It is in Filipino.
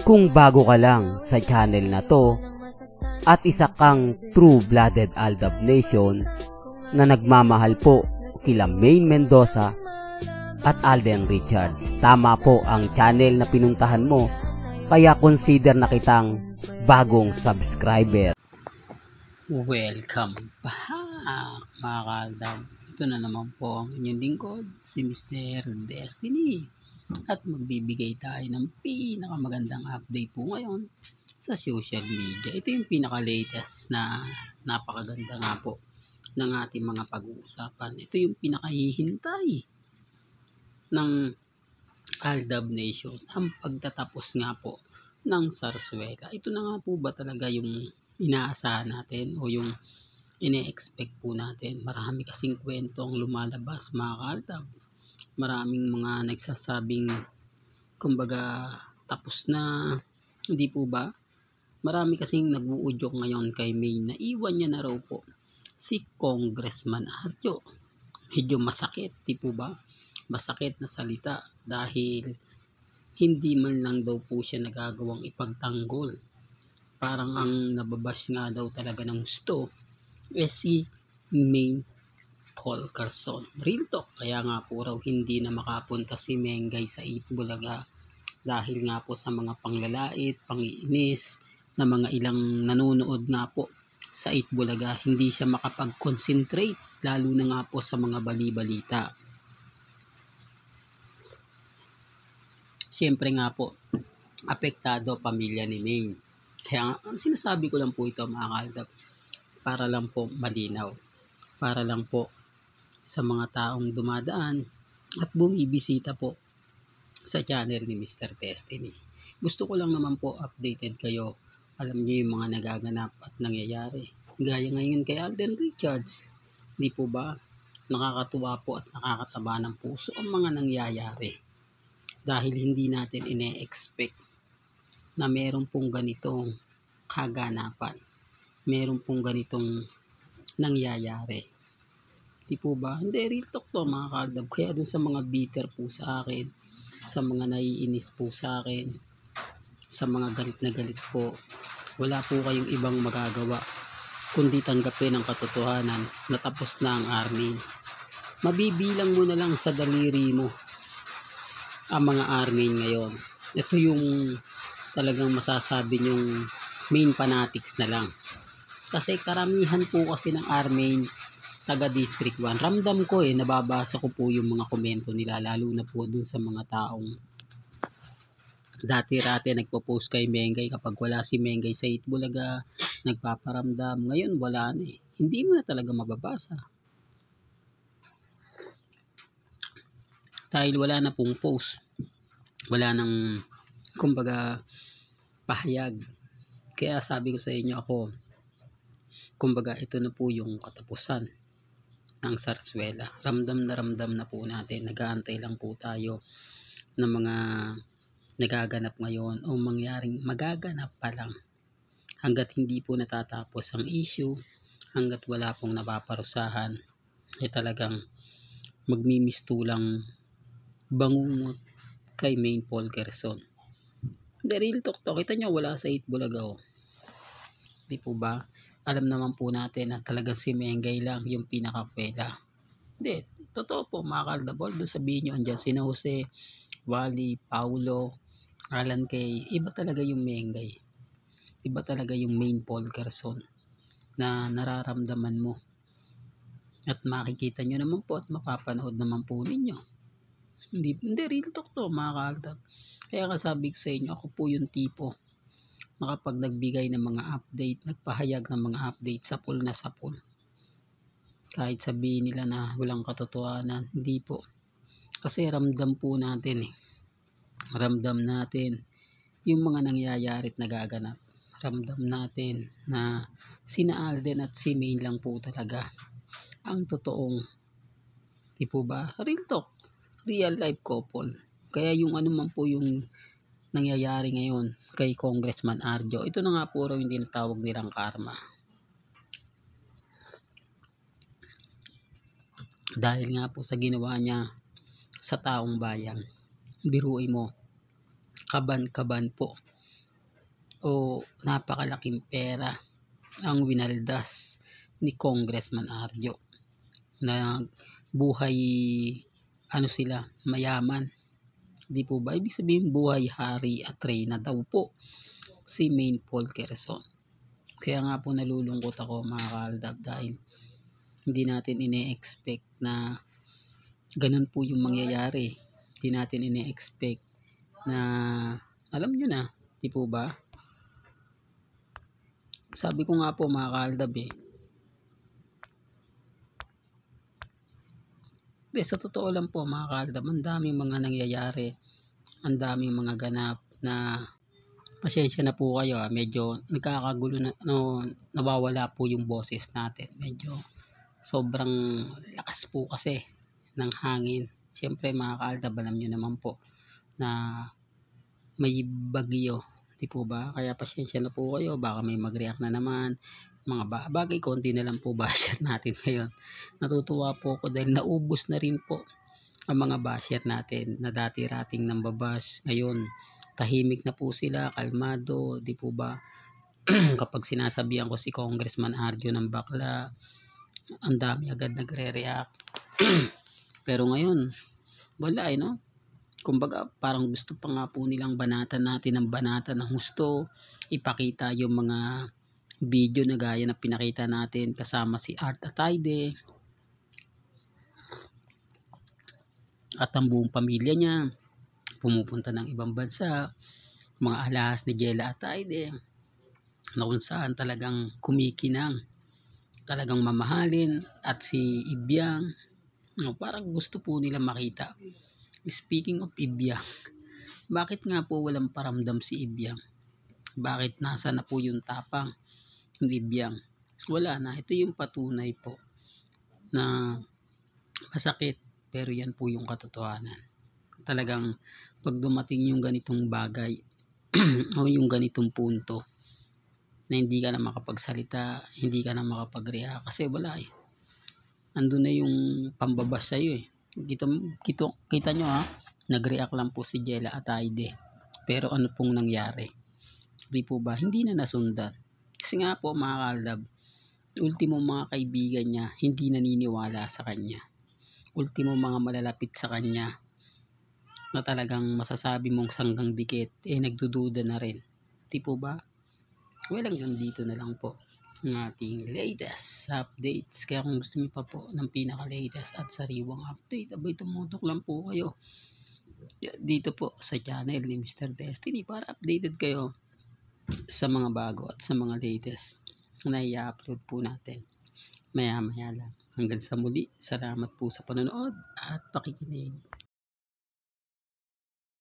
Kung bago ka lang sa channel na to at isa kang true-blooded Aldab Nation na nagmamahal po kila Maine Mendoza at Alden Richards, tama po ang channel na pinuntahan mo, kaya consider na kitang bagong subscriber. Welcome back mga kaaldab. Ito na naman po ang inyong lingkod, si Mr. Destiny. At magbibigay tayo ng pinakamagandang update po ngayon sa social media. Ito yung pinaka-latest na napakaganda nga po ng ating mga pag-uusapan. Ito yung pinakahihintay ng Aldab Nation, ang pagtatapos nga po ng Zarzuela. Ito na nga po ba talaga yung inaasahan natin o yung ine-expect po natin? Marami kasing kwentong lumalabas mga kaaldab. Maraming mga nagsasabing kumbaga tapos na, hindi po ba? Marami kasing nag-uudyok ngayon kay May na iwan niya na raw po si Congressman Arjo. Medyo masakit, di po ba? Masakit na salita dahil hindi man lang daw po siya nagagawang ipagtanggol. Parang ang nababash nga daw talaga ng gusto si May Paul Carson. Real talk, kaya nga po raw hindi na makapunta si Mengay sa Itbulaga dahil nga po sa mga panglalait, pangiinis na mga ilang nanonood nga po sa Itbulaga, hindi siya makapag-concentrate lalo na nga po sa mga bali-balita. Siyempre nga po, apektado pamilya ni Maine. Kaya ang sinasabi ko lang po ito mga kaaldab, para lang po malinaw, para lang po sa mga taong dumadaan at bumibisita po sa channel ni Mr. Destiny. Gusto ko lang naman po updated kayo. Alam niyo yung mga nagaganap at nangyayari. Gaya ngayon kay Alden Richards. Di po ba? Nakakatuwa po at nakakataba ng puso ang mga nangyayari. Dahil hindi natin ine-expect na meron pong ganitong kaganapan. Meron pong ganitong nangyayari. Di po ba? Hindi, real talk to mga kaaldab. Kaya dun sa mga bitter po sa akin, sa mga naiinis po sa akin, sa mga galit na galit po, wala po kayong ibang magagawa kundi tanggapin ang katotohanan na tapos na ang army. Mabibilang mo na lang sa daliri mo ang mga army ngayon. Ito yung talagang masasabi nyong main fanatics na lang. Kasi karamihan po kasi ng army taga District 1. Ramdam ko nababasa ko po yung mga komento nila, lalo na po dun sa mga taong dati-rati nagpo-post kay Mengay kapag wala si Mengay sa Itbulaga, nagpaparamdam. Ngayon wala na Hindi mo na talaga mababasa. Dahil wala na pong post. Wala nang kumbaga pahayag. Kaya sabi ko sa inyo ako, kumbaga ito na po yung katapusan ng Zarzuela. Ramdam na po natin. Nag-aantay lang po tayo ng mga nagaganap ngayon o mangyaring magaganap pa lang. Hanggat hindi po natatapos ang issue, hanggat wala pong napaparusahan, talagang magmimistulang bangungot kay Maine Paul Carson. The real talk to. Kita nyo, wala sa Itbulaga. Di po ba? Alam naman po natin na talagang si Mengay lang yung pinakapwela. Hindi, totoo po mga kaaldab. Although sabihin nyo, andyan si Jose, Wally, Paulo, Alan Kay, iba talaga yung Mengay. Iba talaga yung Maine Paul Carson na nararamdaman mo. At makikita nyo naman po at mapapanood naman po ninyo. Hindi real talk to mga kaaldab. Kaya kasabi ko sa inyo, ako po yung tipo na kapag nagbigay ng mga update, nagpahayag ng mga update, sapul na sapul. Kahit sabihin nila na walang katotohanan, hindi po. Kasi ramdam po natin Ramdam natin yung mga nangyayari at nagaganap. Ramdam natin na sina Alden at si May lang po talaga ang totoong, di po ba? Real talk. Real life couple. Kaya yung ano man po yung nangyayari ngayon kay Congressman Arjo, ito na nga po raw yung tinatawag nilang karma. Dahil nga po sa ginawa niya sa taong bayan. Biruin mo, kaban-kaban po o napakalaking pera ang winaldas ni Congressman Arjo na buhay sila mayaman. Di po ba? Ibig sabihin buhay hari at reyna daw po si Maine Paul Quezon. Kaya nga po nalulungkot ako mga kaaldab dahil hindi natin ine-expect na ganun po yung mangyayari. Hindi natin ine-expect na alam nyo na, di po ba? Sabi ko nga po mga kaaldab sa totoo lang po mga kaaldab, ang daming mga nangyayari, ang daming mga ganap na pasensya na po kayo medyo nagkakagulo na, nawawala po yung boses natin. Medyo sobrang lakas po kasi ng hangin. Siyempre mga kaaldab, alam nyo naman po na may bagyo, di po ba? Kaya pasensya na po kayo, baka may mag-react na naman. Mga bagay, konti na lang po basher natin ngayon. Natutuwa po ako dahil naubos na rin po ang mga basher natin na dati rating nambabash. Ngayon, tahimik na po sila, kalmado, di po ba? Kapag sinasabihan ko si Congressman Arjo ng bakla, ang dami agad nagre-react. Pero ngayon, wala no? Kumbaga, parang gusto pa nga po nilang banatan natin ng banatan ng husto, ipakita yung mga video na gaya na pinakita natin kasama si Art Ataide at ang buong pamilya niya pumupunta ng ibang bansa, mga alahas ni Jella Ataide na kung saan talagang kumikinang, talagang mamahalin, at si Ibiang parang gusto po nila makita. Speaking of Ibiang, bakit nga po walang paramdam si Ibiang? Bakit nasa na po yung tapang yung Ibiang? Wala na. Ito yung patunay po na masakit, pero yan po yung katotohanan. Talagang pag dumating yung ganitong bagay o yung ganitong punto na hindi ka na makapagsalita, hindi ka na makapag-react kasi wala andun na yung pambabas sa'yo kita nyo nag-react lang po si Jella Ataide, pero ano pong nangyari? Di po ba? Hindi na nasundan. Kasi nga po mga kaaldab, ultimo mga kaibigan niya hindi naniniwala sa kanya. Ultimo mga malalapit sa kanya na talagang masasabi mong sanggang dikit nagdududa na rin. Di po ba? Well, hanggang dito na lang po ang ating latest updates. Kaya kung gusto niyo pa po ng pinaka-latest at sariwang update, abay tumutok lang po kayo dito po sa channel ni Mr. Destiny para updated kayo sa mga bago at sa mga latest na i-upload po natin maya-maya lang. Hanggang sa muli, salamat po sa panonood at pakikinig.